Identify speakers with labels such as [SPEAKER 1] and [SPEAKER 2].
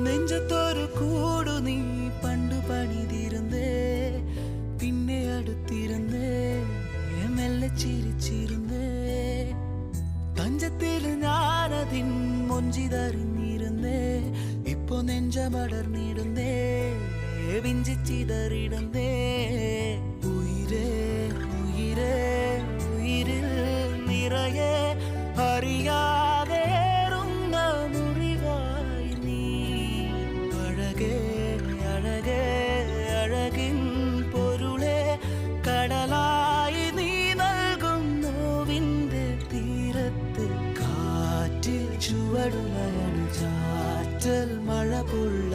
[SPEAKER 1] നെഞ്ചത്തൊരു കൂടു നീ പണ്ടു പണിതിരുന്നേ, പിന്നെ അടുത്തിരുന്നേ, മെല്ലെ ചിരിച്ചിരുന്നേ. തഞ്ചത്തിൽ ഞാനതിൻ മൊഞ്ചിതറിഞ്ഞിരുന്നേ, ഇപ്പൊ നെഞ്ചമടർന്നിടുന്നേ, വിഞ്ചിച്ചിതറിടുന്നേ. ഉയിരേ ഉയിരേ ഉയിരിൽ നിറയെ അറിയാതേറുന്ന മുറിവായി നീ. അഴകേ അഴകേ അഴകിൻ പൊരുളെ കടലായി നീ നൽകും നോവിൻ്റെ തീരത്ത്. കാറ്റിൽ ചുവടുലയണു ചാറ്റൽ മഴ പൊള്ള